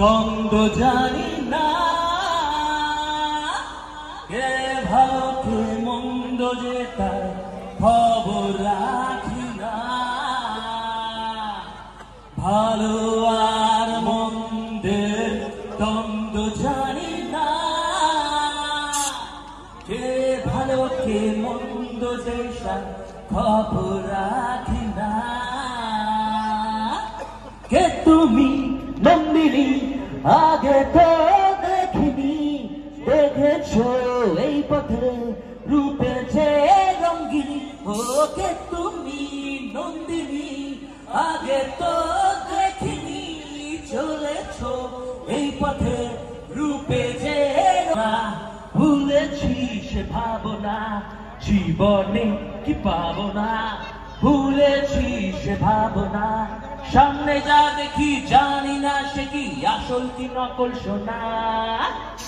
দ্বন্দ্ব জানি না, কে ভালো কে মন্দ যে তার খবর রাখি না। ভালো আর মন্দের দ্বন্দ্ব জানি না, কে ভালো কে মন্দ যে তার খবর রাখি না। কে তুমি নন্দিনী আগে তো দেখিনি, দেখেছো এই পথে রূপে যে রঙ্গিনী। ও কে তুমি নন্দিনী আগে তো দেখিনি, চলেছো এই পথে রূপে যে। ভুলেছি সে ভাবনা, জীবনে কি পাবো না। ভুলেছি সে ভাবনা, সামনে যা দেখি জানি না সে কি আসল কি নকল সোনা।